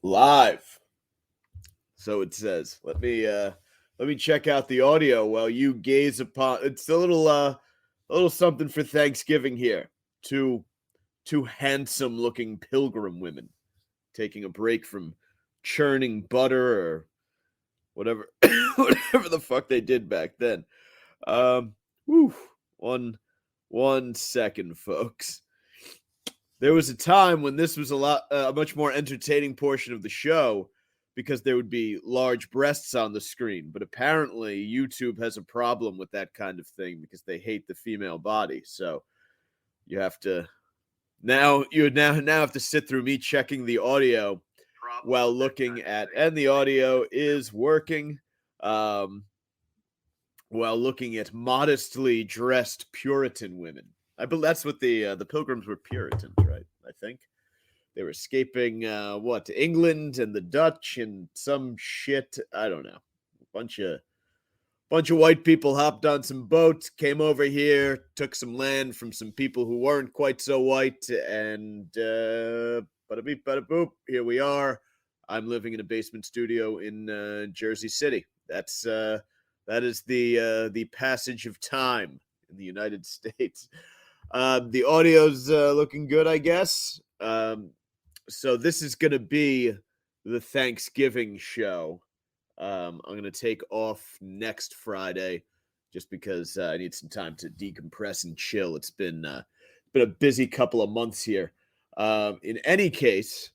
Live. So it says. Let me check out the audio while you gaze upon. It's a little something for Thanksgiving here. Two handsome-looking pilgrim women taking a break from churning butter or whatever the fuck they did back then. One second, folks. There was a time when this was a much more entertaining portion of the show because there would be large breasts on the screen. But apparently YouTube has a problem with that kind of thing because they hate the female body. So you have to now have to sit through me checking the audio while looking at, and the audio is working, while looking at modestly dressed Puritan women. I believe that's what the Pilgrims were, Puritans, right? I think they were escaping England and the Dutch and some shit. I don't know. Bunch of white people hopped on some boats, came over here, took some land from some people who weren't quite so white, and bada beep, bada boop. Here we are. I'm living in a basement studio in Jersey City. That is the passage of time in the United States. The audio's looking good, I guess. So this is going to be the Thanksgiving show. I'm going to take off next Friday just because I need some time to decompress and chill. It's been a busy couple of months here. In any case,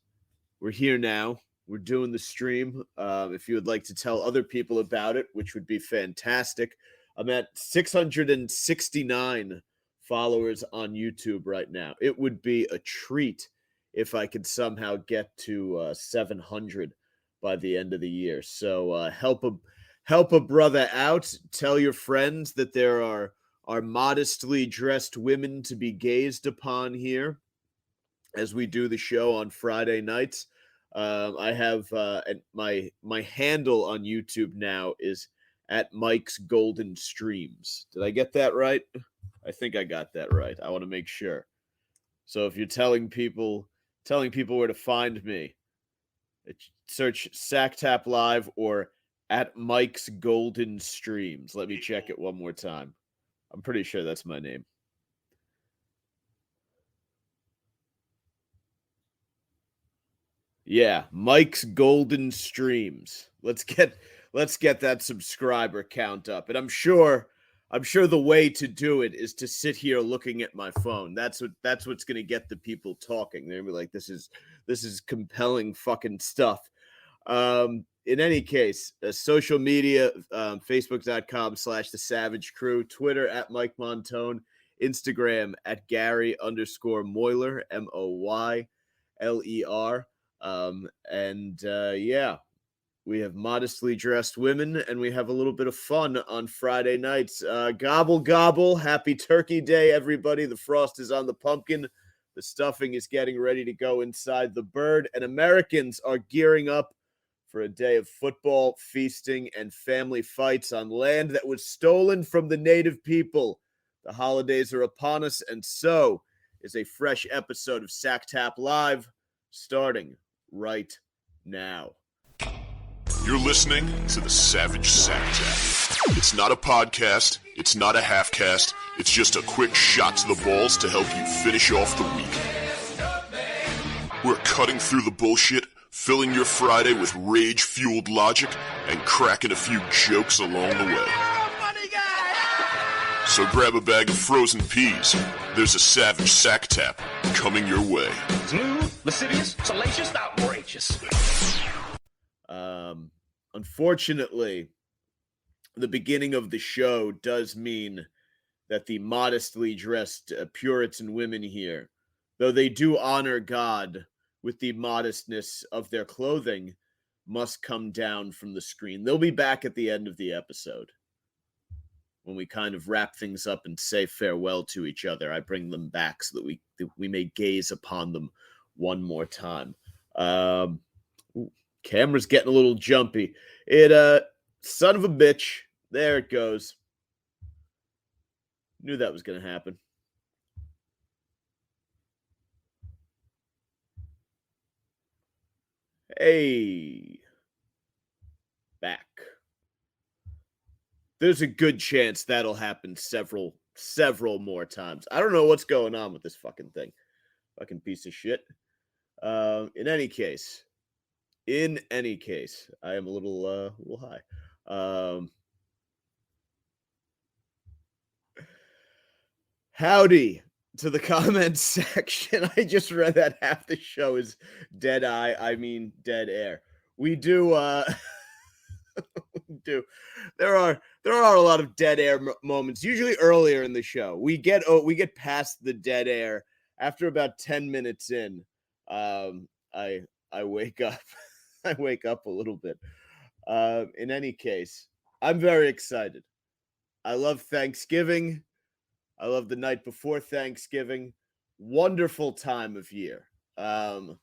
we're here now. We're doing the stream. If you would like to tell other people about it, which would be fantastic. I'm at 669 followers on YouTube right now. It would be a treat if I could somehow get to 700 by the end of the year. So help a brother out. Tell your friends that there are modestly dressed women to be gazed upon here as we do the show on Friday nights. I have my handle on YouTube now is at MikesGoldenStreams. Did I get that right? I think I got that right. I want to make sure. So if you're telling people where to find me, search Sacktap Live or at MikesGoldenStreams. Let me check it one more time. I'm pretty sure that's my name. Yeah, MikesGoldenStreams. Let's get that subscriber count up. And I'm sure the way to do it is to sit here looking at my phone. That's what's going to get the people talking. They're going to be like, this is compelling fucking stuff. In any case, social media, Facebook.com/The Savage Crew, Twitter at Mike Montone, Instagram at Gary_Moyler, MOYLER. Yeah, we have modestly dressed women, and we have a little bit of fun on Friday nights. Gobble Gobble. Happy Turkey Day, everybody. The frost is on the pumpkin. The stuffing is getting ready to go inside the bird, and Americans are gearing up for a day of football, feasting, and family fights on land that was stolen from the native people. The holidays are upon us, and so is a fresh episode of Sacktap Live, starting right now. You're listening to the Savage Sacktap. It's not a podcast. It's not a half-cast. It's just a quick shot to the balls to help you finish off the week. We're cutting through the bullshit, filling your Friday with rage-fueled logic, and cracking a few jokes along the way. So grab a bag of frozen peas. There's a Savage Sacktap coming your way. Smooth, lascivious, salacious, outrageous. Unfortunately, the beginning of the show does mean that the modestly dressed Puritan women here, though they do honor God with the modestness of their clothing, must come down from the screen. They'll be back at the end of the episode when we kind of wrap things up and say farewell to each other. I bring them back so that we may gaze upon them one more time. Camera's getting a little jumpy. Son of a bitch. There it goes. Knew that was going to happen. Hey, back. There's a good chance that'll happen several more times. I don't know what's going on with this fucking thing. Fucking piece of shit. In any case, I am a little high. Howdy to the comments section. I just read that half the show is dead air. We do do. There are a lot of dead air moments, usually earlier in the show. We get past the dead air after about 10 minutes in. I wake up. I wake up a little bit. In any case, I'm very excited. I love Thanksgiving. I love the night before Thanksgiving. Wonderful time of year. I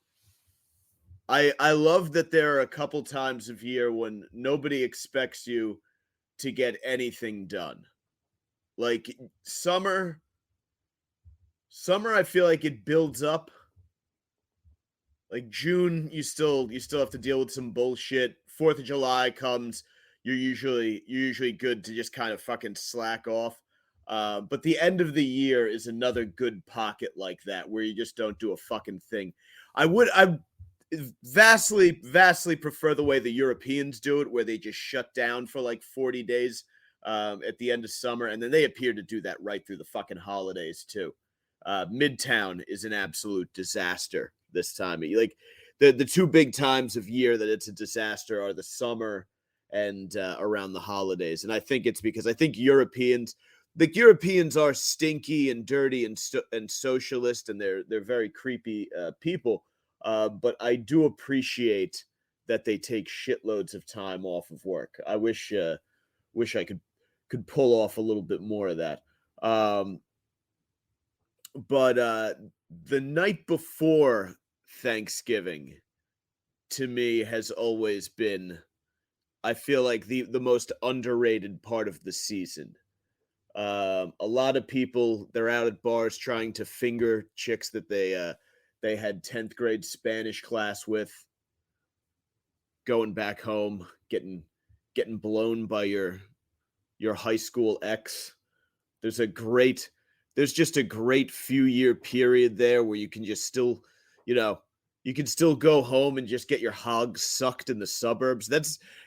love that there are a couple times of year when nobody expects you to get anything done. Like summer, I feel like it builds up. Like June, you still have to deal with some bullshit. 4th of July comes, you're usually good to just kind of fucking slack off. But the end of the year is another good pocket like that where you just don't do a fucking thing. I vastly prefer the way the Europeans do it, where they just shut down for like 40 days at the end of summer, and then they appear to do that right through the fucking holidays too. Midtown is an absolute disaster this time. Like the two big times of year that it's a disaster are the summer and around the holidays, and I think it's because I think Europeans are stinky and dirty and socialist, and they're very creepy people. But I do appreciate that they take shitloads of time off of work. I wish I could pull off a little bit more of that. But the night before Thanksgiving, to me, has always been, I feel like the most underrated part of the season. A lot of people, they're out at bars trying to finger chicks that they had 10th grade Spanish class with, going back home, getting blown by your high school ex. There's just a great few year period there where you can just still, you can still go home and just get your hog sucked in the suburbs.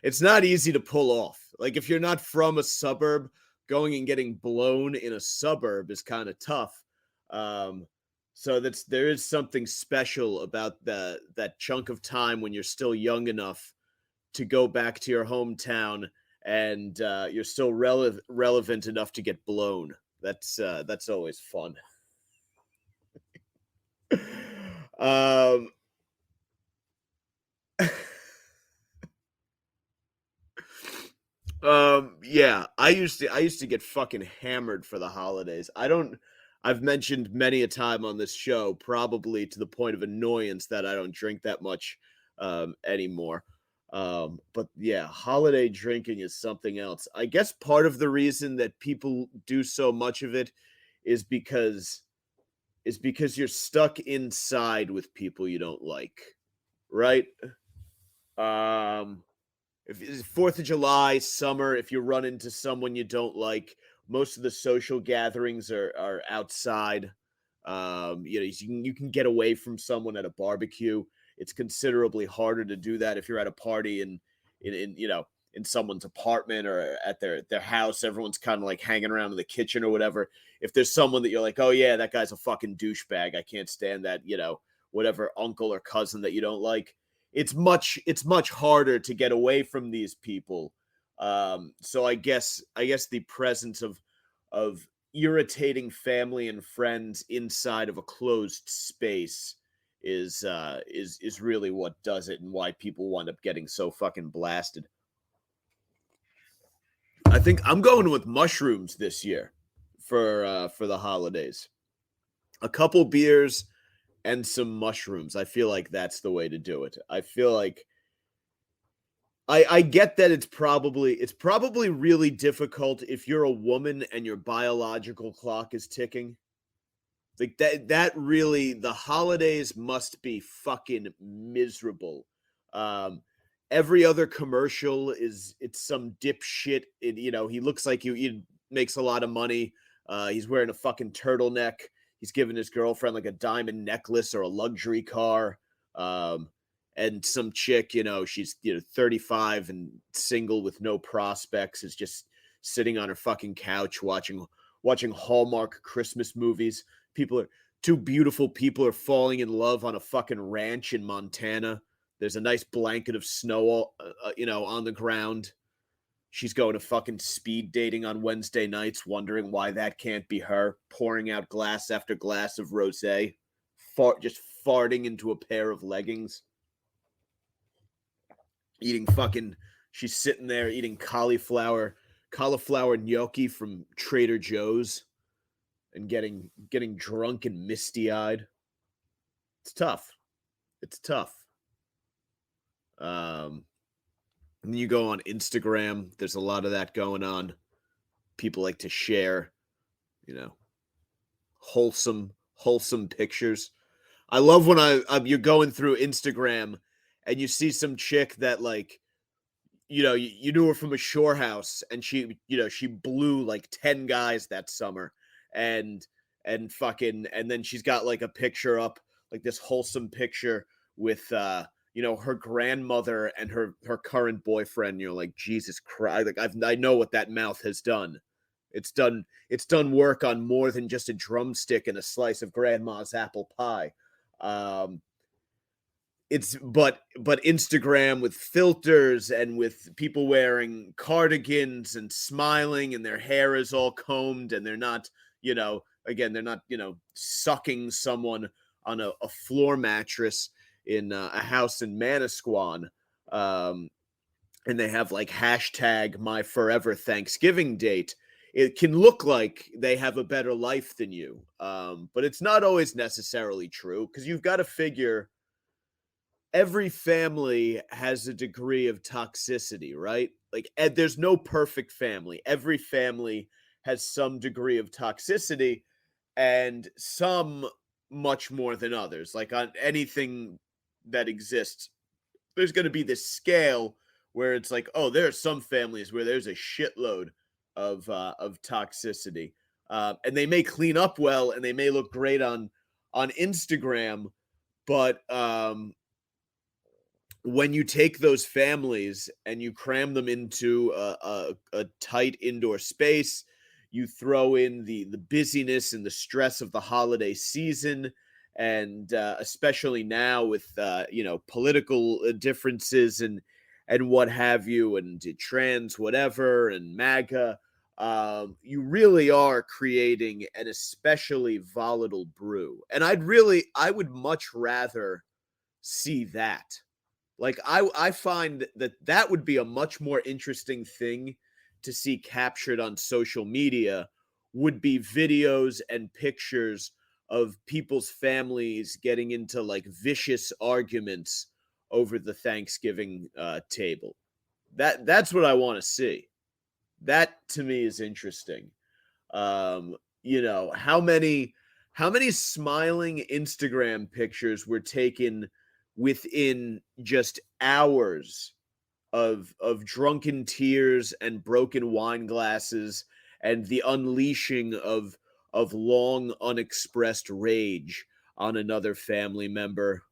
It's not easy to pull off. Like if you're not from a suburb, going and getting blown in a suburb is kind of tough. So there is something special about that chunk of time when you're still young enough to go back to your hometown and you're still relevant enough to get blown. That's always fun. Yeah, I used to get fucking hammered for the holidays. I've mentioned many a time on this show, probably to the point of annoyance, that I don't drink that much anymore. But yeah, holiday drinking is something else. I guess part of the reason that people do so much of it is because you're stuck inside with people you don't like, right? If it's 4th of July, summer, if you run into someone you don't like, most of the social gatherings are outside. You can get away from someone at a barbecue. It's considerably harder to do that if you're at a party in someone's apartment or at their house. Everyone's kind of like hanging around in the kitchen or whatever. If there's someone that you're like, oh yeah, that guy's a fucking douchebag, I can't stand that, whatever uncle or cousin that you don't like, it's much harder to get away from these people. So I guess the presence of irritating family and friends inside of a closed space is really what does it, and why people wind up getting so fucking blasted. I think I'm going with mushrooms this year for the holidays. A couple beers and some mushrooms. I feel like that's the way to do it. I feel like I get that it's probably really difficult if you're a woman and your biological clock is ticking. Like that really, the holidays must be fucking miserable Every other commercial it's some dipshit. He looks like he makes a lot of money. He's wearing a fucking turtleneck. He's giving his girlfriend like a diamond necklace or a luxury car. And some chick, she's 35 and single with no prospects, is just sitting on her fucking couch watching Hallmark Christmas movies. Two beautiful people are falling in love on a fucking ranch in Montana. There's a nice blanket of snow, on the ground. She's going to fucking speed dating on Wednesday nights, wondering why that can't be her, pouring out glass after glass of rosé, just farting into a pair of leggings. She's sitting there eating cauliflower gnocchi from Trader Joe's and getting drunk and misty-eyed. It's tough. And you go on Instagram, there's a lot of that going on. People like to share, wholesome pictures. I love when you're going through Instagram and you see some chick that you knew her from a shore house, and she blew like 10 guys that summer, and then she's got like a picture up, like this wholesome picture with her grandmother and her current boyfriend. You're like, Jesus Christ, like I know what that mouth has done. It's done work on more than just a drumstick and a slice of grandma's apple pie. But Instagram with filters and with people wearing cardigans and smiling and their hair is all combed and they're not, they're not, sucking someone on a floor mattress in a house in Manasquan. And they have like hashtag my forever Thanksgiving date. It can look like they have a better life than you. But it's not always necessarily true, because you've got to figure every family has a degree of toxicity, right? Like, there's no perfect family. Every family has some degree of toxicity, and some much more than others. Like on anything that exists, there's going to be this scale where it's like, oh, there are some families where there's a shitload of toxicity, and they may clean up well and they may look great on Instagram, but when you take those families and you cram them into a tight indoor space, you throw in the busyness and the stress of the holiday season, and especially now with political differences and what have you, and trans whatever and MAGA, you really are creating an especially volatile brew. And I would much rather see that. Like, I find that would be a much more interesting thing to see captured on social media, would be videos and pictures of people's families getting into like vicious arguments over the Thanksgiving table. That's what I want to see. That to me is interesting. How many smiling Instagram pictures were taken within just hours of drunken tears and broken wine glasses and the unleashing of long unexpressed rage on another family member,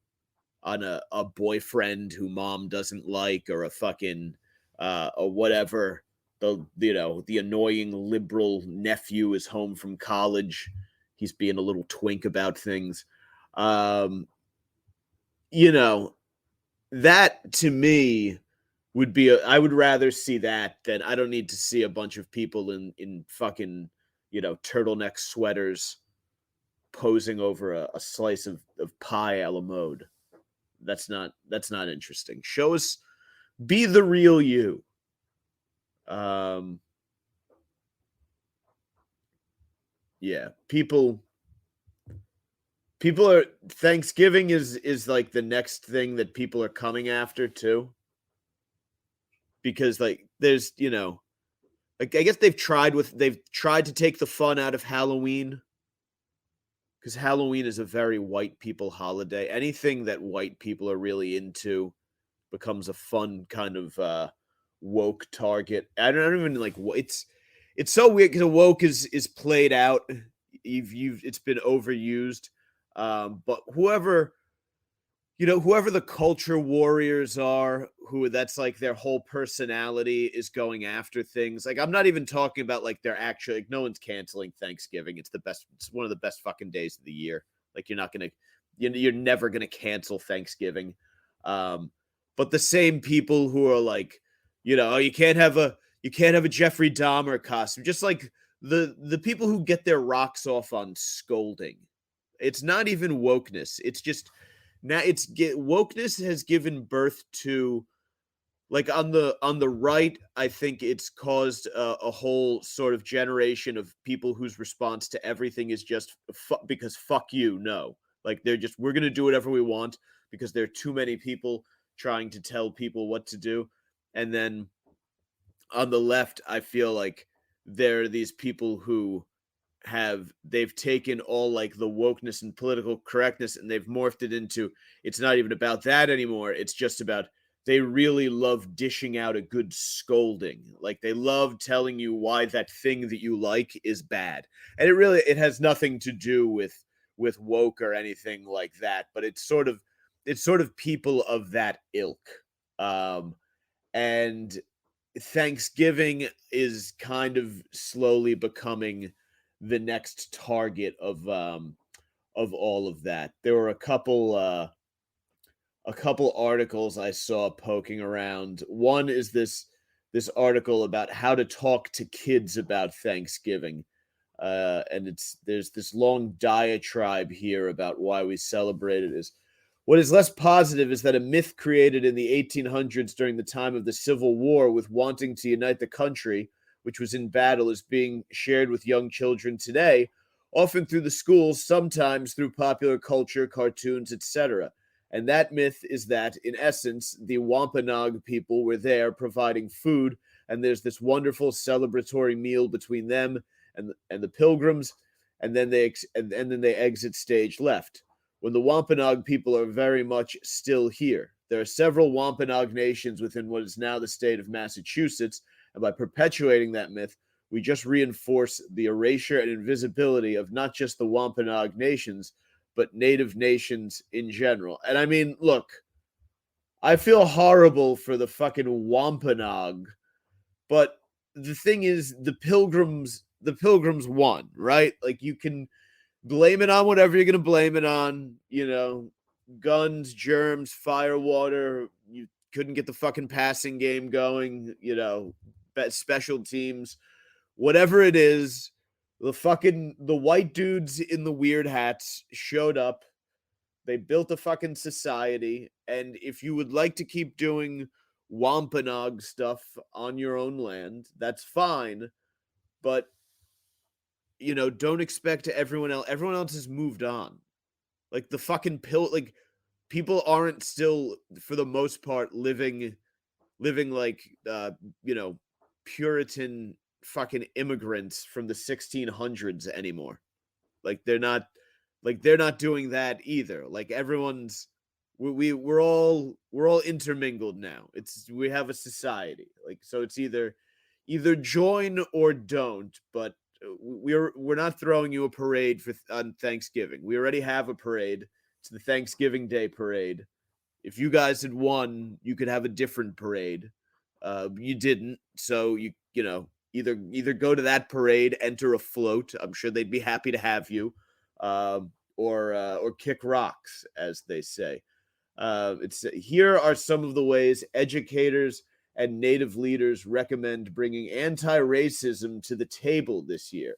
on a boyfriend who mom doesn't like, or a fucking or whatever, the annoying liberal nephew is home from college, he's being a little twink about things. That to me would be I would rather see that than I don't need to see a bunch of people in fucking, turtleneck sweaters posing over a slice of pie a la mode. That's not interesting. Show us, be the real you. Yeah, people are, Thanksgiving is like the next thing that people are coming after too. Because like there's, like I guess they've tried to take the fun out of Halloween, because Halloween is a very white people holiday. Anything that white people are really into, becomes a fun kind of woke target. I don't even like it's so weird because woke is played out. It's been overused. But whoever the culture warriors are, who that's like their whole personality is going after things. Like I'm not even talking about like they're actually like no one's canceling Thanksgiving. It's one of the best fucking days of the year. Like you're never gonna cancel Thanksgiving. But the same people who are like, oh, you can't have a Jeffrey Dahmer costume. Just like the people who get their rocks off on scolding. It's not even wokeness. It's just now wokeness has given birth to, like, on the right, I think it's caused a whole sort of generation of people whose response to everything is just because fuck you, no. Like we're going to do whatever we want because there are too many people trying to tell people what to do. And then on the left, I feel like there are these people who they've taken all like the wokeness and political correctness and they've morphed it into, it's not even about that anymore. It's just about, they really love dishing out a good scolding. Like they love telling you why that thing that you like is bad. And it has nothing to do with woke or anything like that, but it's sort of people of that ilk. And Thanksgiving is kind of slowly becoming the next target of all of that. There were a couple articles I saw poking around. One is this article about how to talk to kids about Thanksgiving. And there's this long diatribe here about why we celebrate it. What is less positive is that a myth created in the 1800s during the time of the Civil War with wanting to unite the country, which was in battle, is being shared with young children today, often through the schools, sometimes through popular culture, cartoons, etc. And that myth is that, in essence, the Wampanoag people were there providing food, and there's this wonderful celebratory meal between them and the Pilgrims, and then they exit stage left. When the Wampanoag people are very much still here. There are several Wampanoag nations within what is now the state of Massachusetts, and by perpetuating that myth, we just reinforce the erasure and invisibility of not just the Wampanoag nations, but native nations in general. And I mean, look, I feel horrible for the fucking Wampanoag, but the thing is, the Pilgrims won, right? Like, you can blame it on whatever you're going to blame it on, guns, germs, fire, water. You couldn't get the fucking passing game going, special teams, whatever it is. The white dudes in the weird hats showed up. They built a fucking society. And if you would like to keep doing Wampanoag stuff on your own land, that's fine. But don't expect everyone else has moved on. Like the fucking people aren't still, for the most part, living like Puritan fucking immigrants from the 1600s anymore. Like they're not doing that either. Like we're all intermingled now. We have a society. Like, so it's either join or don't, but we're not throwing you a parade on Thanksgiving. We already have a parade. It's the Thanksgiving Day parade. If you guys had won, you could have a different parade. You didn't, so either go to that parade, enter a float. I'm sure they'd be happy to have you, or kick rocks, as they say. Here are some of the ways educators and Native leaders recommend bringing anti-racism to the table this year.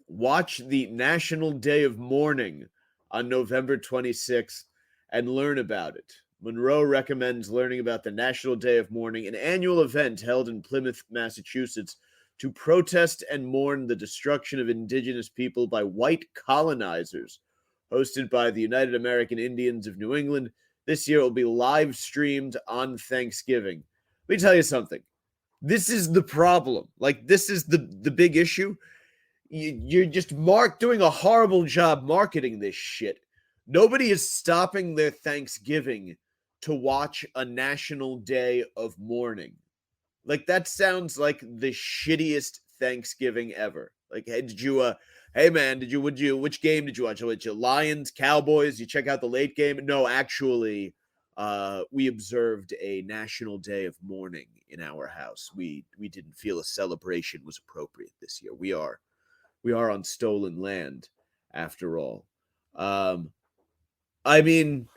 Watch the National Day of Mourning on November 26th and learn about it. Monroe recommends learning about the National Day of Mourning, an annual event held in Plymouth, Massachusetts, to protest and mourn the destruction of indigenous people by white colonizers. Hosted by the United American Indians of New England, this year it will be live streamed on Thanksgiving. Let me tell you something. This is the problem. Like, this is the big issue. You're just doing a horrible job marketing this shit. Nobody is stopping their Thanksgiving to watch a national day of mourning. Like, that sounds like the shittiest Thanksgiving ever. Like, hey, hey man, which game did you watch? Did you Lions, Cowboys? You check out the late game? No, actually, we observed a national day of mourning in our house. We didn't feel a celebration was appropriate this year. We are on stolen land, after all. I mean,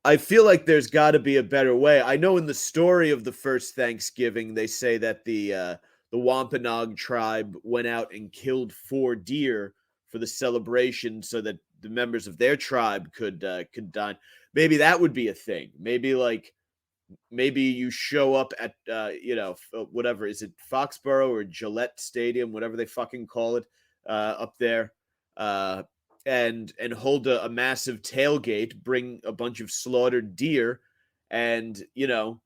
I feel like there's got to be a better way. I know in the story of the first Thanksgiving, they say that the Wampanoag tribe went out and killed 4 deer for the celebration, so that the members of their tribe could dine. Maybe that would be a thing. Maybe you show up at whatever, is it Foxborough or Gillette Stadium, whatever they fucking call it, up there. And hold a massive tailgate, bring a bunch of slaughtered deer, and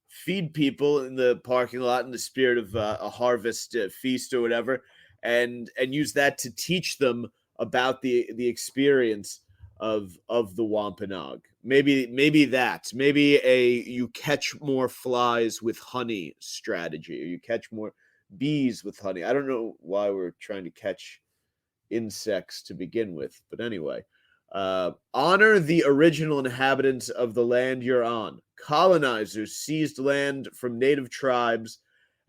feed people in the parking lot in the spirit of a harvest feast or whatever, and use that to teach them about the experience of the Wampanoag. Maybe you catch more flies with honey strategy, or you catch more bees with honey. I don't know why we're trying to catch insects to begin with, but anyway, honor the original inhabitants of the land you're on. Colonizers seized land from native tribes,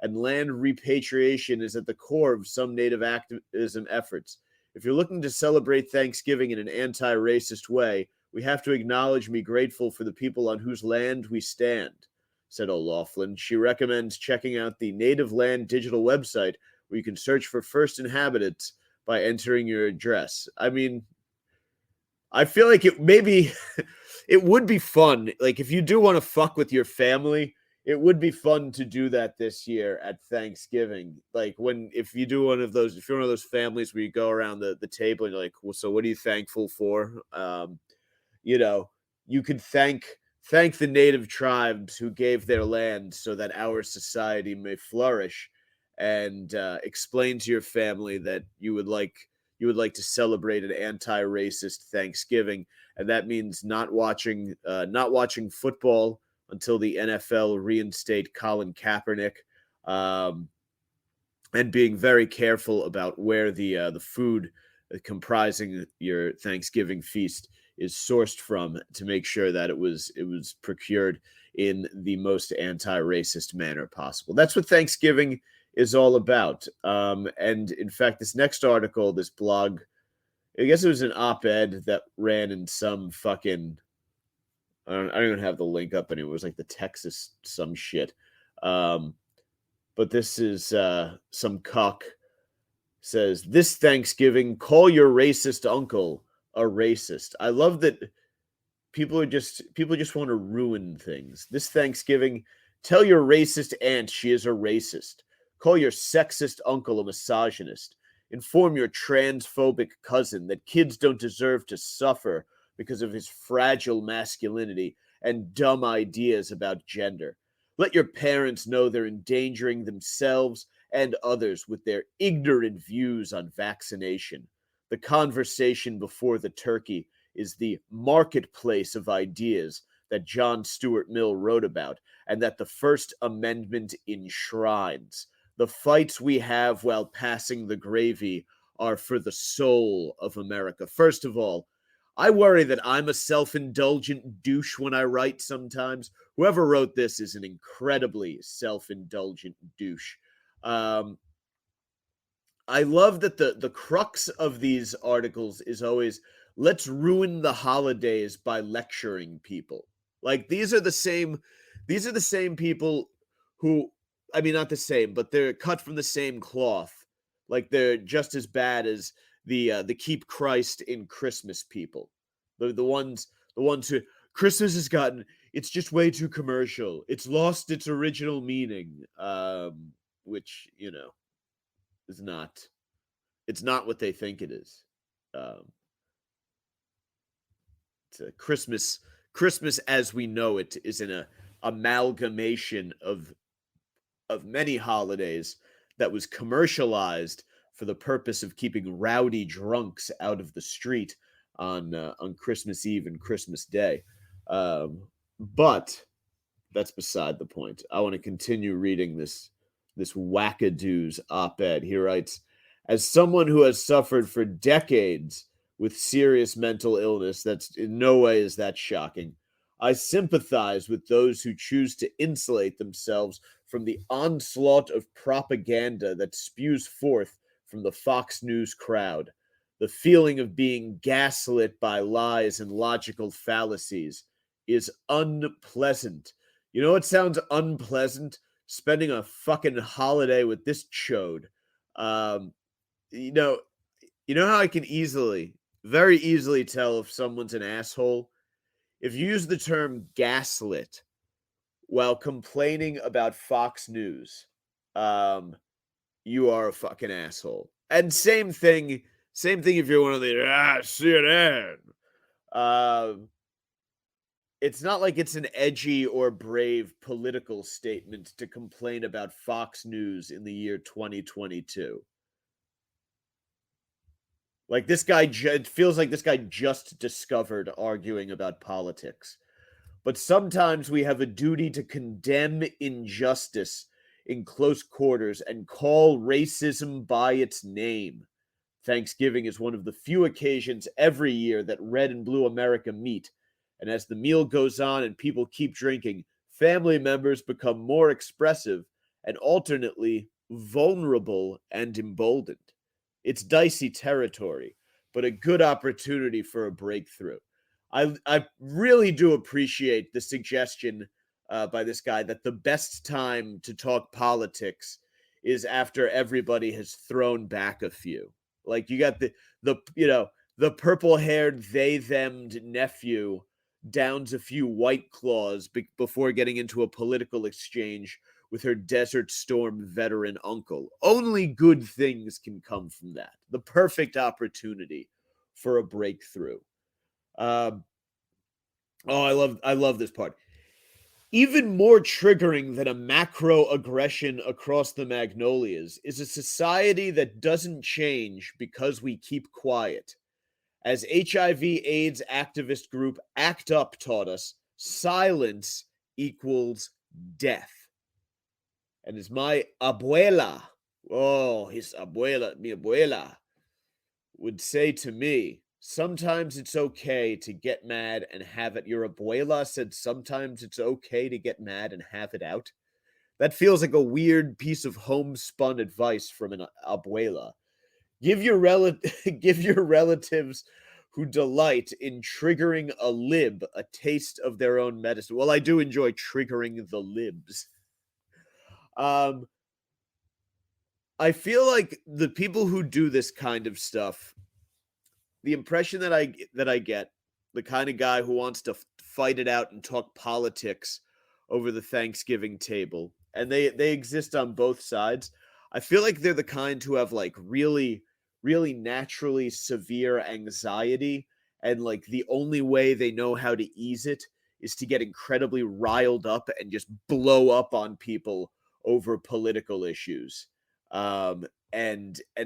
and land repatriation is at the core of some native activism efforts. If you're looking to celebrate Thanksgiving in an anti-racist way, we have to acknowledge and be grateful for the people on whose land we stand, said O'Loughlin. She recommends checking out the Native Land digital website, where you can search for first inhabitants by entering your address. I mean, I feel like it would be fun. Like, if you do want to fuck with your family, it would be fun to do that this year at Thanksgiving. Like, if you're one of those families where you go around the table and you're like, well, so what are you thankful for? You could thank the native tribes who gave their land so that our society may flourish, and explain to your family that you would like to celebrate an anti-racist Thanksgiving, and that means not watching football until the NFL reinstate Colin Kaepernick, and being very careful about where the food comprising your Thanksgiving feast is sourced from, to make sure that it was procured in the most anti-racist manner possible. That's what Thanksgiving is all about. And in fact, this next article, this blog, I guess it was an op-ed that ran in some fucking, I don't even have the link up anymore. It was like the Texas some shit. But this is some cuck says, this Thanksgiving, call your racist uncle a racist. I love that people just want to ruin things. This Thanksgiving, tell your racist aunt she is a racist. Call your sexist uncle a misogynist. Inform your transphobic cousin that kids don't deserve to suffer because of his fragile masculinity and dumb ideas about gender. Let your parents know they're endangering themselves and others with their ignorant views on vaccination. The conversation before the turkey is the marketplace of ideas that John Stuart Mill wrote about, and that the First Amendment enshrines. The fights we have while passing the gravy are for the soul of America. First of all, I worry that I'm a self-indulgent douche when I write sometimes. Whoever wrote this is an incredibly self-indulgent douche. I love that the crux of these articles is always, let's ruin the holidays by lecturing people. Like, these are the same people who, I mean, not the same, but they're cut from the same cloth. Like, they're just as bad as the keep Christ in Christmas people. The ones who Christmas has gotten, it's just way too commercial. It's lost its original meaning, which, is not. It's not what they think it is. It's a Christmas as we know it is an amalgamation of many holidays that was commercialized for the purpose of keeping rowdy drunks out of the street on Christmas Eve and Christmas Day. But that's beside the point. I want to continue reading this wackadoo's op-ed. He writes, as someone who has suffered for decades with serious mental illness, that's in no way is that shocking. I sympathize with those who choose to insulate themselves from the onslaught of propaganda that spews forth from the Fox News crowd. The feeling of being gaslit by lies and logical fallacies is unpleasant. You know what sounds unpleasant? Spending a fucking holiday with this chode. Um, you know, you know how I can very easily tell if someone's an asshole? If you use the term gaslit while complaining about Fox News, you are a fucking asshole. And same thing if you're one of the CNN. It's not like it's an edgy or brave political statement to complain about Fox News in the year 2022. Like this guy, it feels like this guy just discovered arguing about politics. But sometimes we have a duty to condemn injustice in close quarters and call racism by its name. Thanksgiving is one of the few occasions every year that red and blue America meet. And as the meal goes on and people keep drinking, family members become more expressive and alternately vulnerable and emboldened. It's dicey territory, but a good opportunity for a breakthrough. I really do appreciate the suggestion by this guy that the best time to talk politics is after everybody has thrown back a few. Like you got the purple-haired they-them'd nephew downs a few White Claws before getting into a political exchange with her Desert Storm veteran uncle. Only good things can come from that. The perfect opportunity for a breakthrough. Oh, I love this part. Even more triggering than a macro aggression across the Magnolias is a society that doesn't change because we keep quiet. As HIV/AIDS activist group ACT UP taught us, silence equals death. And as my abuela, mi abuela, would say to me, sometimes it's okay to get mad and have it. Your abuela said sometimes it's okay to get mad and have it out. That feels like a weird piece of homespun advice from an abuela. Give your relatives who delight in triggering a lib a taste of their own medicine. Well, I do enjoy triggering the libs. I feel like the people who do this kind of stuff, the impression that I get, the kind of guy who wants to fight it out and talk politics over the Thanksgiving table, and they exist on both sides. I feel like they're the kind who have like really naturally severe anxiety, and like the only way they know how to ease it is to get incredibly riled up and just blow up on people over political issues. And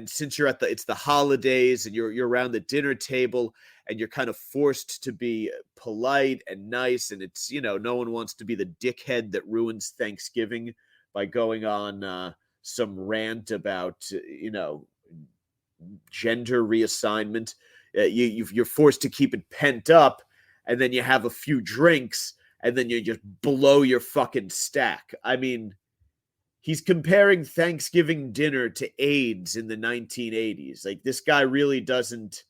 since you're it's the holidays and you're around the dinner table and you're kind of forced to be polite and nice, and it's, no one wants to be the dickhead that ruins Thanksgiving by going on some rant about gender reassignment. You're forced to keep it pent up, and then you have a few drinks and then you just blow your fucking stack. I mean, he's comparing Thanksgiving dinner to AIDS in the 1980s. Like, this guy really doesn't.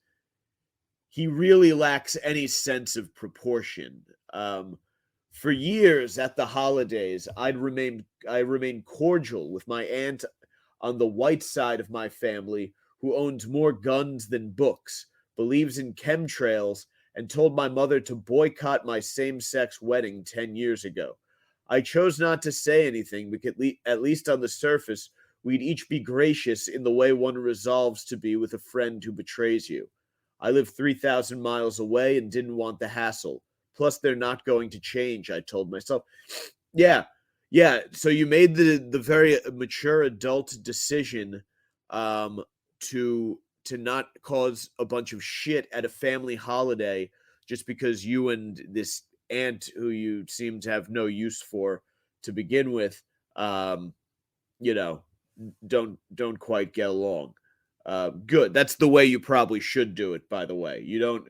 He really lacks any sense of proportion. For years at the holidays, I remained cordial with my aunt on the white side of my family, who owns more guns than books, believes in chemtrails, and told my mother to boycott my same-sex wedding 10 years ago. I chose not to say anything because at least on the surface, we'd each be gracious in the way one resolves to be with a friend who betrays you. I live 3,000 miles away and didn't want the hassle. Plus, they're not going to change, I told myself. Yeah. So you made the very mature adult decision to not cause a bunch of shit at a family holiday just because you and this aunt who you seem to have no use for to begin with, you know, don't quite get along. Good. That's the way you probably should do it, by the way. You don't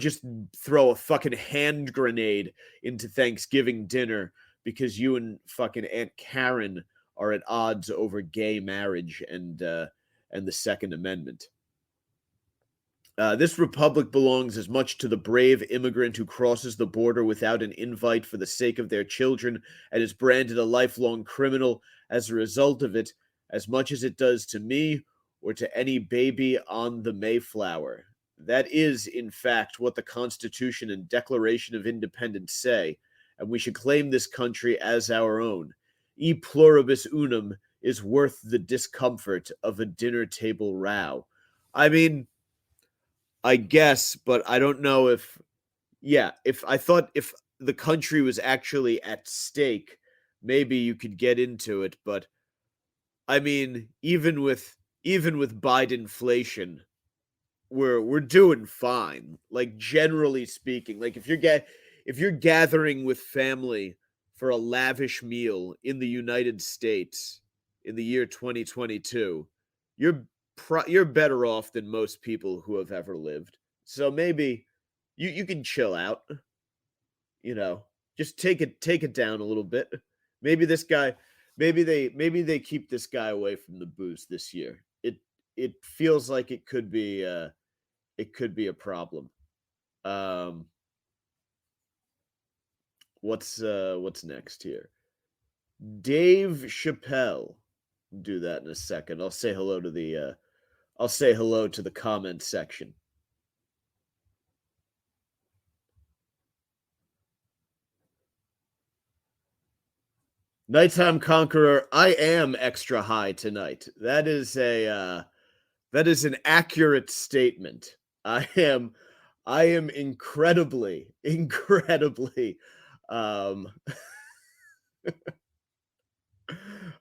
just throw a fucking hand grenade into Thanksgiving dinner because you and fucking Aunt Karen are at odds over gay marriage and the Second Amendment. This republic belongs as much to the brave immigrant who crosses the border without an invite for the sake of their children and is branded a lifelong criminal as a result of it, as much as it does to me or to any baby on the Mayflower. That is, in fact, what the Constitution and Declaration of Independence say, and we should claim this country as our own. E pluribus unum is worth the discomfort of a dinner table row. I mean, I guess, but I don't know if if the country was actually at stake, maybe you could get into it, but I mean, even with Bidenflation, we're doing fine. Like, generally speaking, like if you're gathering with family for a lavish meal in the United States in the year 2022, you're better off than most people who have ever lived. So maybe you can chill out, you know. Just take it down a little bit. Maybe they keep this guy away from the booze this year. It feels like it could be a problem. What's next here? Dave Chappelle. Do that in a second. I'll say hello to the comment section. Nighttime Conqueror, I am extra high tonight. That is an accurate statement. I am incredibly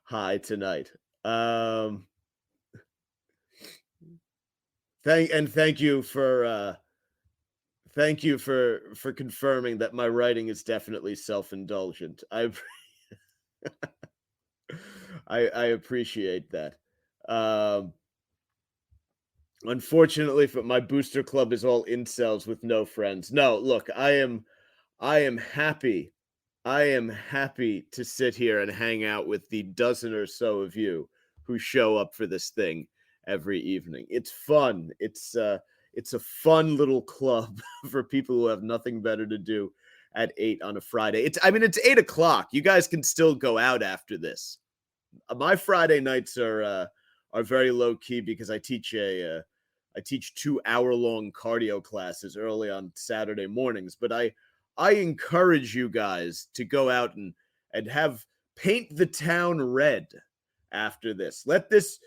high tonight. Thank you for confirming that my writing is definitely self-indulgent. I appreciate that. Unfortunately, my booster club is all incels with no friends. No, look, I am happy. I am happy to sit here and hang out with the dozen or so of you who show up for this thing every evening. It's fun. It's a fun little club for people who have nothing better to do at 8 on a Friday. It's 8:00. You guys can still go out after this. My Friday nights are very low key because I teach 2-hour-long cardio classes early on Saturday mornings. But I encourage you guys to go out and paint the town red after this. Let this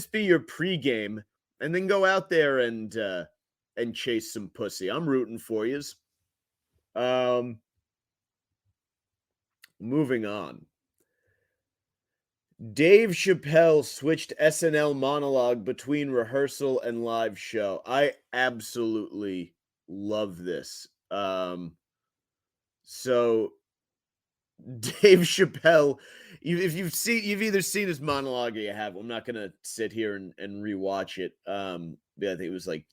be your pregame, and then go out there and chase some pussy. I'm rooting for yous. Moving on. Dave Chappelle switched SNL monologue between rehearsal and live show. I absolutely love this. So Dave Chappelle, you've either seen his monologue or you have. I'm not gonna sit here and rewatch it. I think it was like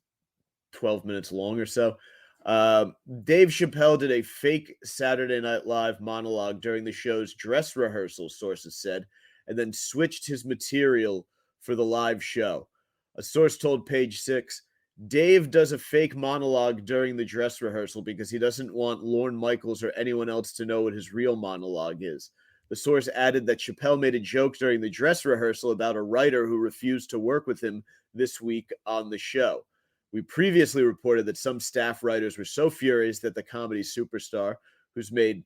12 minutes long or so. Dave Chappelle did a fake Saturday Night Live monologue during the show's dress rehearsal, sources said, and then switched his material for the live show. A source told Page Six, Dave does a fake monologue during the dress rehearsal because he doesn't want Lorne Michaels or anyone else to know what his real monologue is. The source added that Chappelle made a joke during the dress rehearsal about a writer who refused to work with him this week on the show. We previously reported that some staff writers were so furious that the comedy superstar, who's made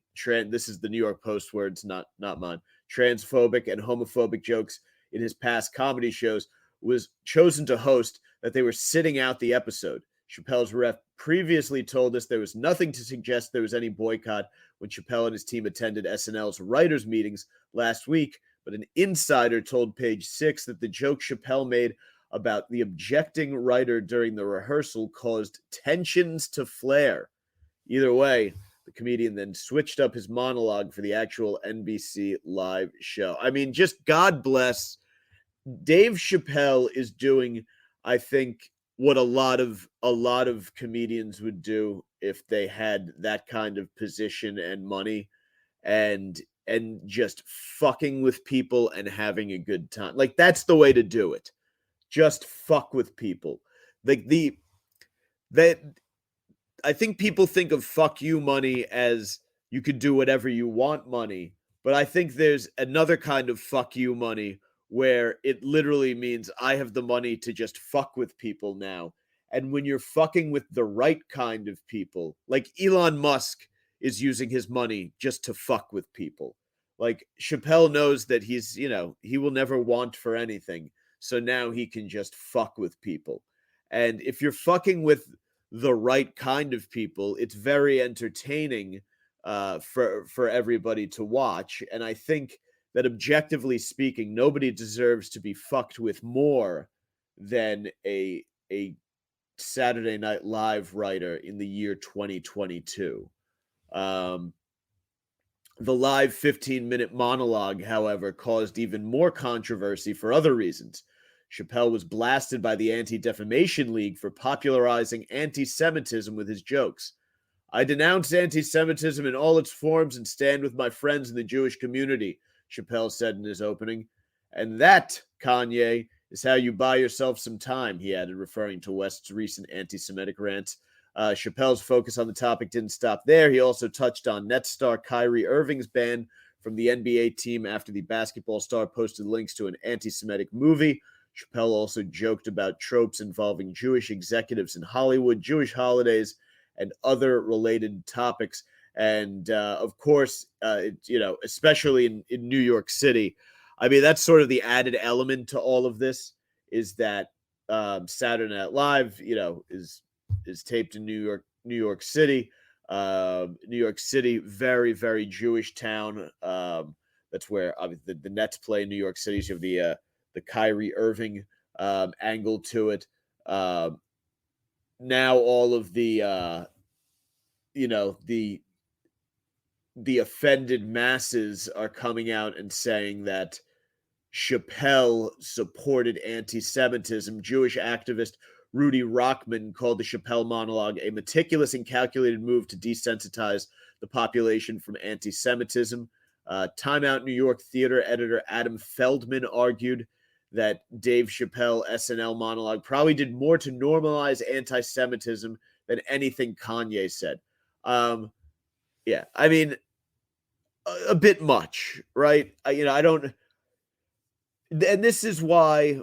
this is the New York Post words, not mine, transphobic and homophobic jokes in his past comedy shows, was chosen to host, that they were sitting out the episode. Chappelle's ref previously told us there was nothing to suggest there was any boycott when Chappelle and his team attended SNL's writers' meetings last week, but an insider told Page Six that the joke Chappelle made about the objecting writer during the rehearsal caused tensions to flare. Either way, The comedian then switched up his monologue for the actual NBC live show. I mean, just God bless. Dave Chappelle is doing, I think, what a lot of comedians would do if they had that kind of position and money, and just fucking with people and having a good time. Like, that's the way to do it. Just fuck with people. Like that I think people think of fuck you money as you could do whatever you want money, but I think there's another kind of fuck you money where it literally means I have the money to just fuck with people now. And when you're fucking with the right kind of people, like Elon Musk is using his money just to fuck with people. Like Chappelle knows that he's, he will never want for anything. So now he can just fuck with people. And if you're fucking with the right kind of people, it's very entertaining for everybody to watch. And I think that objectively speaking, nobody deserves to be fucked with more than a Saturday Night Live writer in the year 2022. The live 15-minute monologue, however, caused even more controversy for other reasons. Chappelle was blasted by the Anti-Defamation League for popularizing anti-Semitism with his jokes. I denounce anti-Semitism in all its forms and stand with my friends in the Jewish community, Chappelle said in his opening. And that, Kanye, is how you buy yourself some time, he added, referring to West's recent anti-Semitic rants. Chappelle's focus on the topic didn't stop there. He also touched on net star Kyrie Irving's ban from the NBA team after the basketball star posted links to an anti-Semitic movie. Chappelle also joked about tropes involving Jewish executives in Hollywood, Jewish holidays, and other related topics. And of course, especially in New York City, I mean, that's sort of the added element to all of this, is that Saturday Night Live, is taped in New York City. New York City, very, very Jewish town. That's where the Nets play in New York City. So you have the Kyrie Irving angle to it. Now all of the the offended masses are coming out and saying that Chappelle supported anti-Semitism. Jewish activist Rudy Rockman called the Chappelle monologue a meticulous and calculated move to desensitize the population from anti-Semitism. Time Out New York theater editor Adam Feldman argued that Dave Chappelle SNL monologue probably did more to normalize anti-Semitism than anything Kanye said. Yeah, I mean, a bit much, right? I don't, and this is why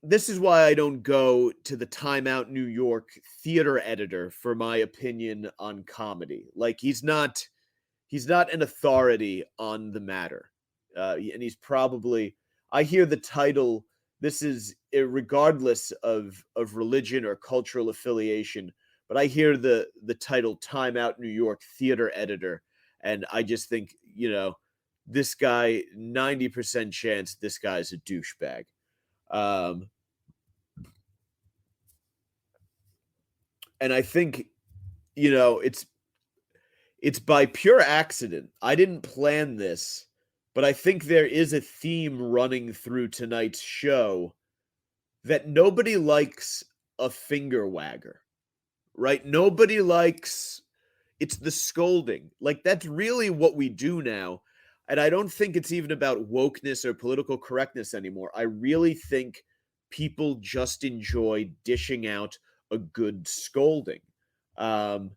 I don't go to the Time Out New York theater editor for my opinion on comedy. Like, he's not an authority on the matter, and he's probably. I hear the title. This is regardless of religion or cultural affiliation, but I hear the title Time Out New York theater editor, and I just think, this guy, 90% chance this guy's a douchebag. And I think, it's by pure accident. I didn't plan this, but I think there is a theme running through tonight's show that nobody likes a finger wagger, right? Nobody likes, it's the scolding. Like, that's really what we do now. And I don't think it's even about wokeness or political correctness anymore. I really think people just enjoy dishing out a good scolding. The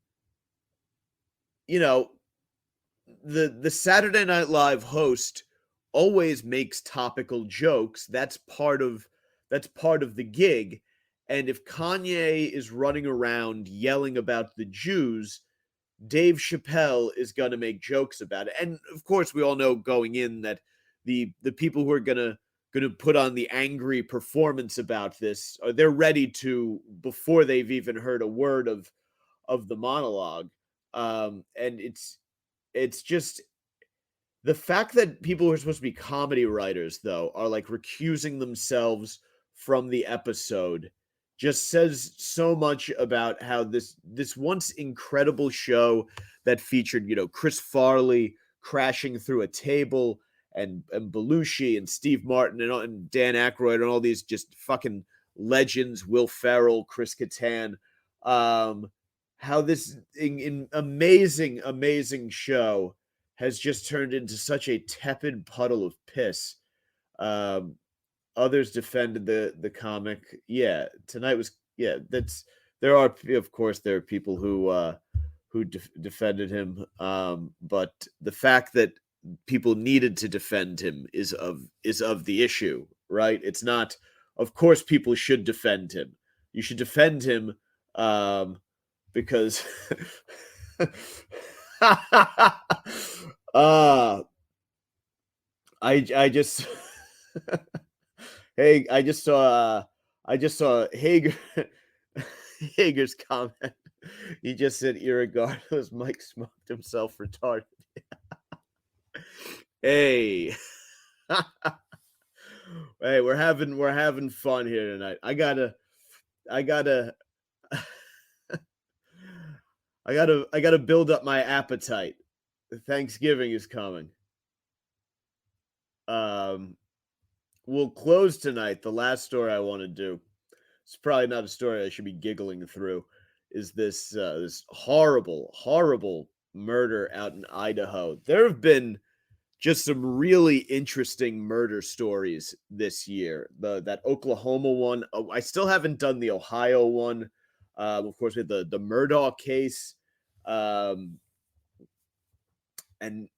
Saturday Night Live host always makes topical jokes. That's part of the gig. And if Kanye is running around yelling about the Jews, Dave Chappelle is going to make jokes about it. And of course, we all know going in that the people who are going to put on the angry performance about this, they're ready to, before they've even heard a word of the monologue. And it's just the fact that people who are supposed to be comedy writers, though, are like recusing themselves from the episode just says so much about how this once incredible show that featured, Chris Farley crashing through a table and Belushi and Steve Martin and Dan Aykroyd and all these just fucking legends, Will Ferrell, Chris Kattan, how this amazing show has just turned into such a tepid puddle of piss. Others defended the comic. Yeah, tonight was there are, of course, there are people who defended him, but the fact that people needed to defend him is of the issue, right? It's not, of course people should defend him. You should defend him because I just hey, I just saw Hager Hager's comment. He just said, irregardless, Mike smoked himself retarded. Hey. Hey, we're having fun here tonight. I gotta build up my appetite. Thanksgiving is coming. We'll close tonight. The last story I want to do, it's probably not a story I should be giggling through, is this horrible murder out in Idaho. There have been just some really interesting murder stories this year. That Oklahoma one. Oh, I still haven't done the Ohio one. Of course, we had the Murdaugh case. And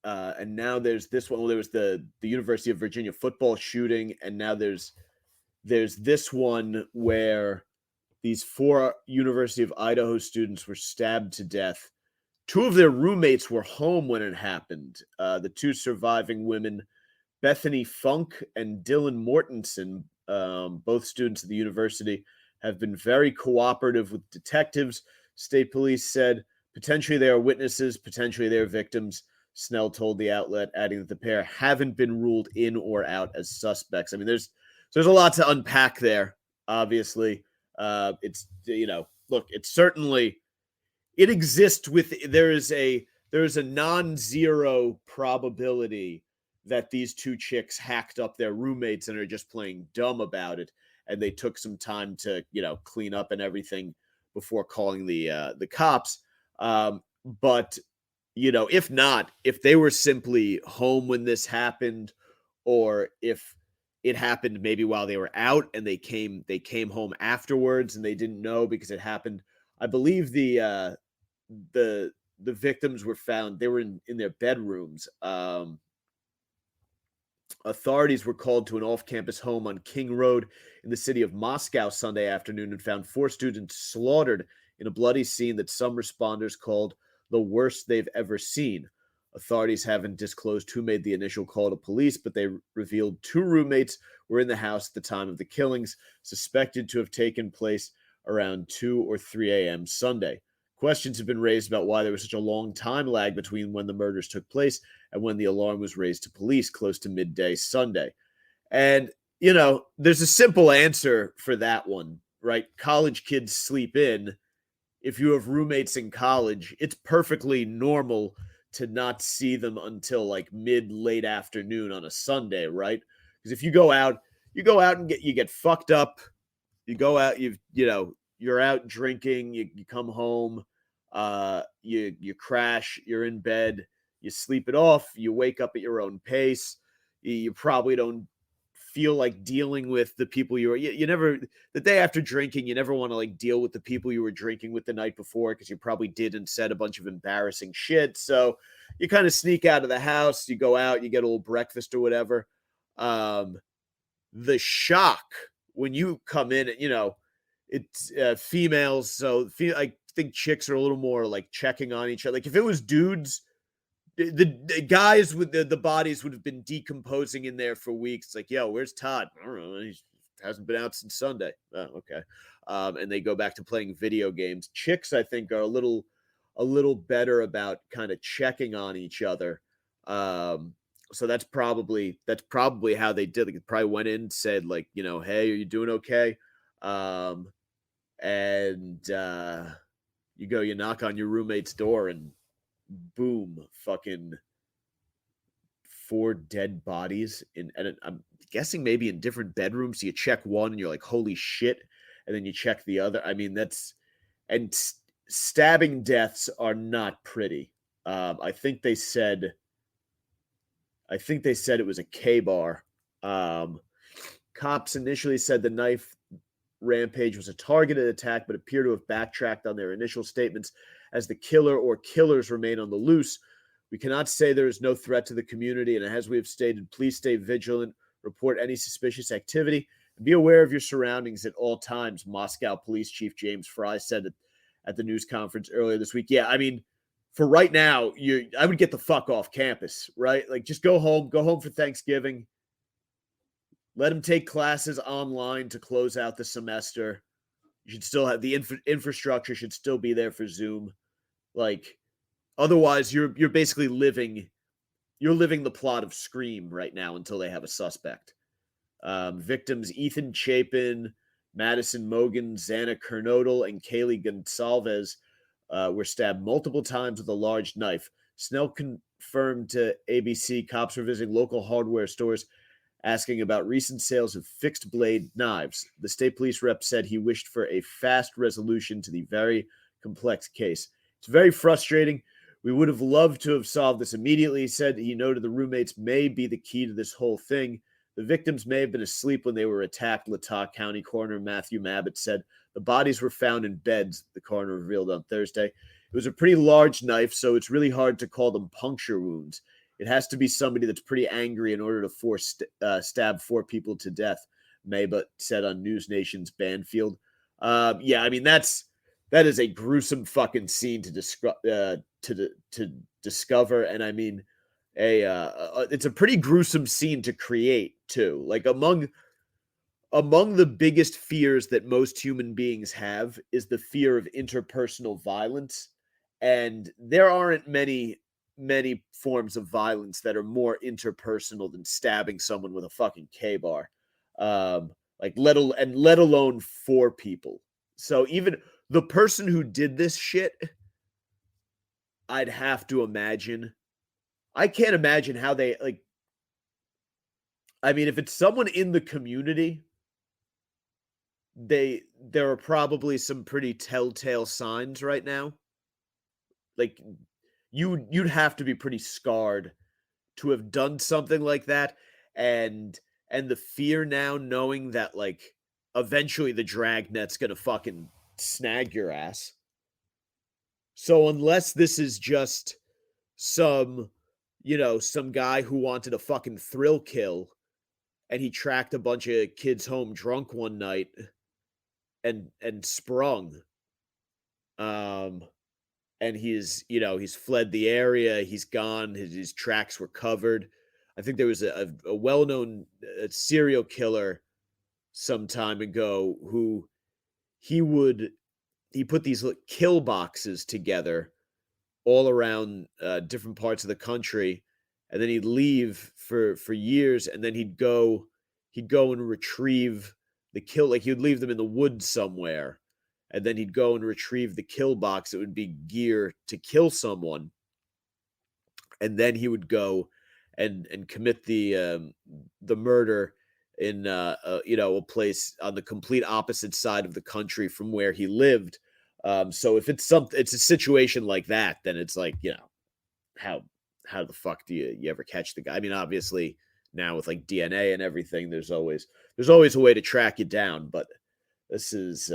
now there's this one. Well, there was the University of Virginia football shooting, and now there's this one where these 4 University of Idaho students were stabbed to death. 2 of their roommates were home when it happened. The 2 surviving women, Bethany Funk and Dylan Mortensen, both students at the university, have been very cooperative with detectives. State police said potentially they are witnesses, potentially they are victims. Snell told the outlet, adding that the pair haven't been ruled in or out as suspects. I mean, there's a lot to unpack there, obviously. It's, look, it's certainly, it exists there is a non-zero probability that these 2 chicks hacked up their roommates and are just playing dumb about it. And they took some time to, clean up and everything before calling the cops. But if they were simply home when this happened, or if it happened maybe while they were out and they came home afterwards and they didn't know because it happened. I believe the victims were found, they were in their bedrooms. Authorities were called to an off-campus home on King Road in the city of Moscow Sunday afternoon and found 4 students slaughtered in a bloody scene that some responders called the worst they've ever seen. Authorities haven't disclosed who made the initial call to police, but they revealed 2 roommates were in the house at the time of the killings, suspected to have taken place around 2 or 3 a.m. Sunday. Questions have been raised about why there was such a long time lag between when the murders took place and when the alarm was raised to police close to midday Sunday. And, there's a simple answer for that one, right? College kids sleep in. If you have roommates in college, it's perfectly normal to not see them until like late afternoon on a Sunday, right? Because if you go out and you get fucked up, you go out, you're out drinking, you come home, you crash, you're in bed, you sleep it off, you wake up at your own pace, you probably don't feel like dealing with the people you never, the day after drinking, you never want to like deal with the people you were drinking with the night before because you probably did and said a bunch of embarrassing shit. So you kind of sneak out of the house, you go out, you get a little breakfast or whatever. The shock when you come in, it's females. So I think chicks are a little more like checking on each other. Like if it was dudes, the guys with the bodies would have been decomposing in there for weeks. It's like, yo, where's Todd? I don't know. He hasn't been out since Sunday. Oh, okay. And they go back to playing video games. Chicks, I think, are a little better about kind of checking on each other. So that's probably how they did. Like, it probably went in, said like, hey, are you doing okay? and you knock on your roommate's door, and boom, fucking 4 dead bodies and I'm guessing maybe in different bedrooms. So you check one and you're like, holy shit, and then you check the other. I mean, stabbing deaths are not pretty. I think they said it was a K-bar. Cops initially said the knife rampage was a targeted attack, but appear to have backtracked on their initial statements as the killer or killers remain on the loose. We cannot say there is no threat to the community, and as we have stated, please stay vigilant, report any suspicious activity, and be aware of your surroundings at all times, Moscow Police Chief James Fry said at the news conference earlier this week. Yeah, I mean, for right now, I would get the fuck off campus, right? Like, just go home for Thanksgiving. Let them take classes online to close out the semester. You should still have the infrastructure should still be there for Zoom. Like, otherwise, you're basically living the plot of Scream right now until they have a suspect. Victims Ethan Chapin, Madison Mogan, Xana Kernodle, and Kaylee Gonsalves were stabbed multiple times with a large knife. Snell confirmed to ABC cops were visiting local hardware stores asking about recent sales of fixed blade knives. The state police rep said he wished for a fast resolution to the very complex case. It's very frustrating. We would have loved to have solved this immediately, he said. He noted the roommates may be the key to this whole thing. The victims may have been asleep when they were attacked, Latah County Coroner Matthew Mabbitt said. The bodies were found in beds, the coroner revealed on Thursday. It was a pretty large knife, so it's really hard to call them puncture wounds. It has to be somebody that's pretty angry in order to stab 4 people to death, Mabbitt said on News Nation's Banfield. Yeah, I mean, that is a gruesome fucking scene to discover, and I mean, it's a pretty gruesome scene to create too. Like, among the biggest fears that most human beings have is the fear of interpersonal violence, and there aren't many forms of violence that are more interpersonal than stabbing someone with a fucking K-bar. Like, let alone 4 people. So even the person who did this shit, I'd have to imagine. I can't imagine how they, like, I mean, if it's someone in the community, there are probably some pretty telltale signs right now. Like, you'd have to be pretty scarred to have done something like that, and the fear now knowing that, like, eventually the dragnet's gonna fucking snag your ass. So unless this is just some guy who wanted a fucking thrill kill and he tracked a bunch of kids home drunk one night and sprung, and he's fled the area, he's gone, his tracks were covered. I think there was a well-known serial killer some time ago who he put these kill boxes together all around different parts of the country, and then he'd leave for years, and then he'd go and retrieve the kill. Like, he would leave them in the woods somewhere, and then he'd go and retrieve the kill box. It would be gear to kill someone, and then he would go and commit the murder in a place on the complete opposite side of the country from where he lived. So if it's a situation like that, then it's like, how the fuck do you ever catch the guy? I mean, obviously now with like DNA and everything, there's always a way to track you down, but this is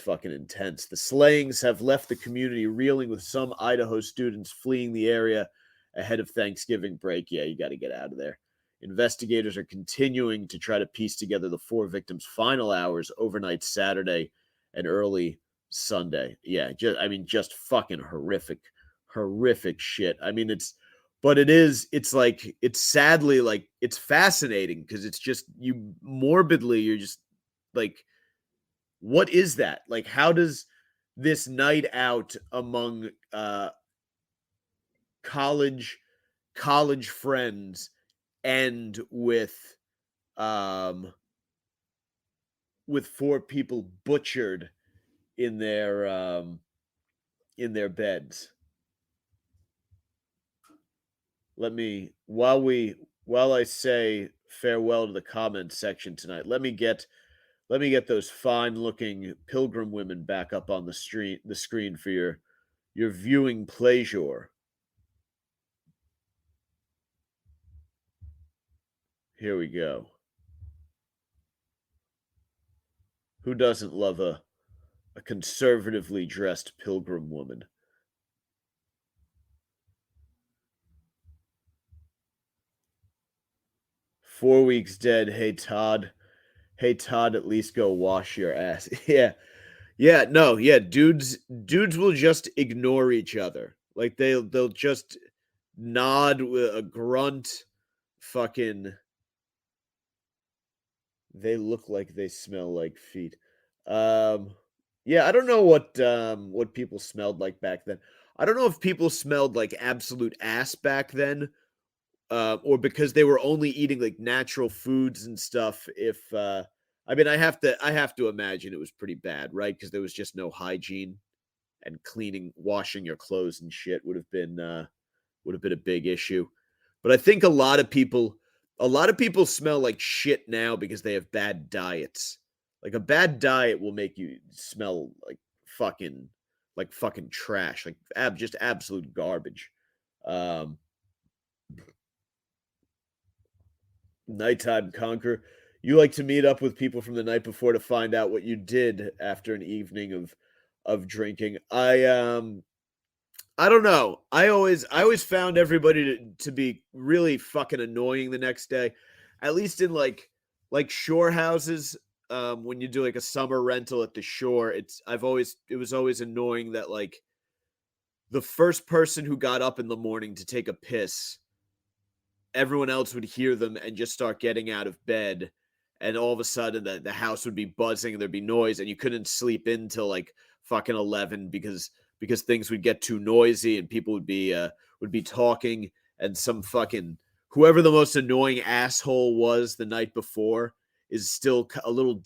fucking intense. The slayings have left the community reeling, with some Idaho students fleeing the area ahead of Thanksgiving break. Yeah, you got to get out of there. Investigators are continuing to try to piece together the 4 victims' final hours overnight Saturday and early Sunday. Yeah, just fucking horrific shit. I mean, it's sadly, like, it's fascinating because it's just, you're just like, what is that? Like, how does this night out among college friends end with with 4 people butchered in their beds. While I say farewell to the comments section tonight, let me get those fine looking pilgrim women back up on the screen for your viewing pleasure. Here we go. Who doesn't love a conservatively dressed pilgrim woman? "4 weeks dead. Hey Todd. Hey Todd, at least go wash your ass." Yeah. Yeah, no, yeah, dudes will just ignore each other. Like they'll just nod with a grunt. Fucking, they look like they smell like feet. Yeah, I don't know what people smelled like back then. I don't know if people smelled like absolute ass back then, or because they were only eating like natural foods and stuff. If I mean, I have to imagine it was pretty bad, right? Because there was just no hygiene, and washing your clothes and shit would have been a big issue. But I think a lot of people smell like shit now because they have bad diets. Like a bad diet will make you smell fucking fucking trash, like just absolute garbage. Um Nighttime conquer. You like to meet up with people from the night before to find out what you did after an evening of drinking. I don't know. I always found everybody to be really fucking annoying the next day. At least in like shore houses, when you do like a summer rental at the shore, it was always annoying that like the first person who got up in the morning to take a piss, everyone else would hear them and just start getting out of bed, and all of a sudden the house would be buzzing and there'd be noise, and you couldn't sleep in till like fucking 11 because things would get too noisy and people would be talking, and some fucking whoever the most annoying asshole was the night before is still a little,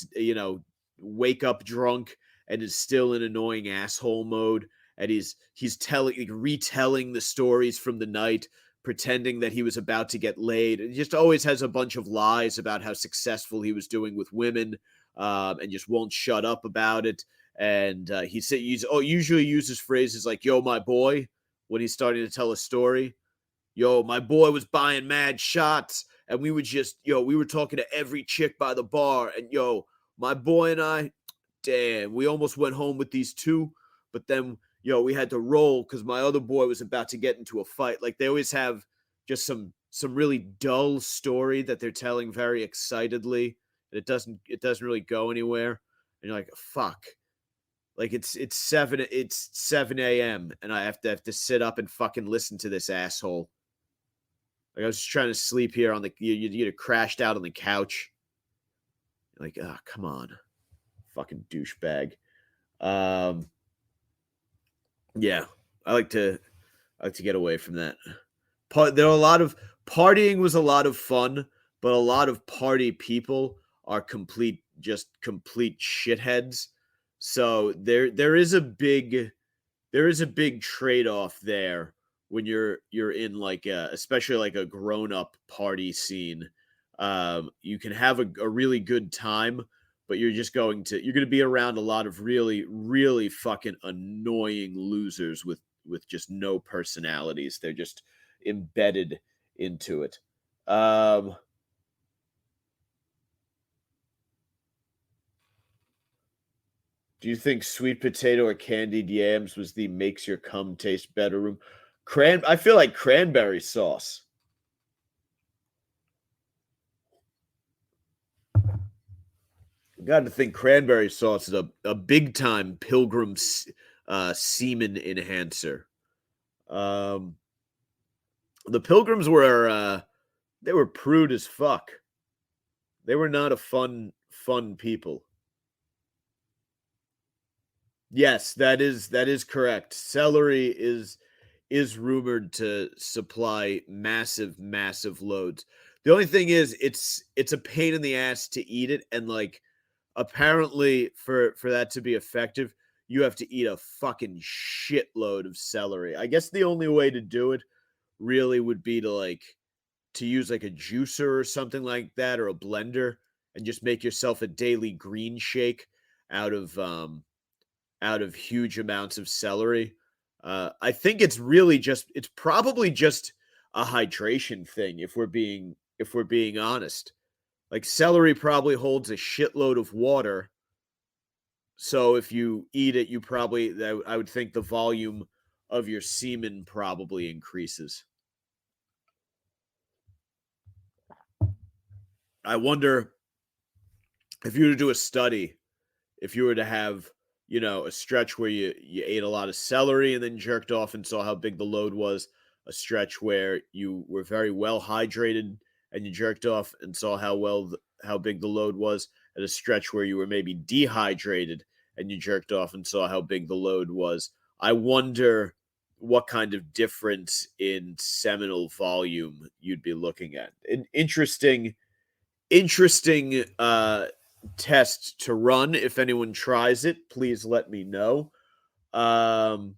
wake up drunk and is still in annoying asshole mode, and he's retelling the stories from the night, pretending that he was about to get laid. He just always has a bunch of lies about how successful he was doing with women, and just won't shut up about it. And usually uses phrases like "yo, my boy" when he's starting to tell a story. "Yo, my boy was buying mad shots, and we were talking to every chick by the bar, and yo, my boy and I, damn, we almost went home with these two, but then we had to roll because my other boy was about to get into a fight." Like they always have just some really dull story that they're telling very excitedly, and it doesn't really go anywhere. And you're like, fuck. Like it's 7 a.m. and I have to sit up and fucking listen to this asshole. Like I was just trying to sleep here on the you crashed out on the couch. Like, oh, come on. Fucking douchebag. Yeah, I like to get away from that. There are a lot of partying was a lot of fun, but a lot of party people are complete shitheads. So there is a big trade-off there when you're in like especially like a grown-up party scene. You can have a really good time, but you're going to be around a lot of really, really fucking annoying losers with just no personalities. They're just embedded into it. Do you think sweet potato or candied yams was the makes your cum taste better room? I feel like cranberry sauce. Got to think cranberry sauce is a big time pilgrim semen enhancer. The pilgrims were they were prude as fuck. They were not a fun people. Yes, that is correct. Celery is rumored to supply massive loads. The only thing is it's a pain in the ass to eat it, and like apparently for that to be effective, you have to eat a fucking shitload of celery. I guess the only way to do it really would be to use like a juicer or something like that, or a blender, and just make yourself a daily green shake out of huge amounts of celery. I think it's probably just a hydration thing if we're being honest. Like celery probably holds a shitload of water. So if you eat it, I would think the volume of your semen probably increases. I wonder if you were to do a study, if you were to have, a stretch where you ate a lot of celery and then jerked off and saw how big the load was, a stretch where you were very well hydrated and you jerked off and saw how big the load was, and a stretch where you were maybe dehydrated and you jerked off and saw how big the load was. I wonder what kind of difference in seminal volume you'd be looking at. An interesting test to run. If anyone tries it, please let me know. In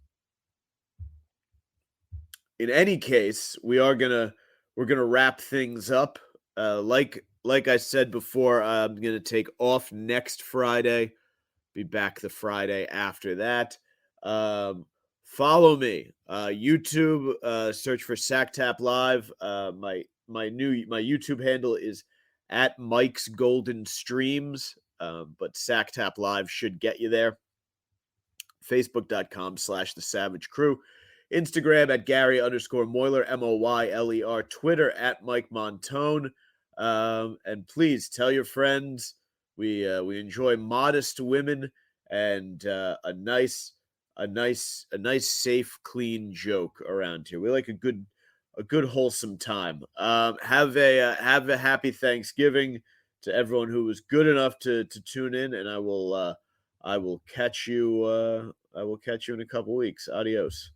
any case, we're gonna wrap things up. Like I said before, I'm gonna take off next Friday. Be back the Friday after that. Follow me, YouTube. Search for Sacktap Live. My YouTube handle is at MikesGoldenStreams, but Sacktap Live should get you there. Facebook.com/The Savage Crew. Instagram at Gary_Moiler, Moyler. Twitter at Mike Montone. And please tell your friends we enjoy modest women and a nice, safe, clean joke around here. We like a good wholesome time. Have a happy Thanksgiving to everyone who was good enough to tune in, and I will catch you in a couple weeks. Adios.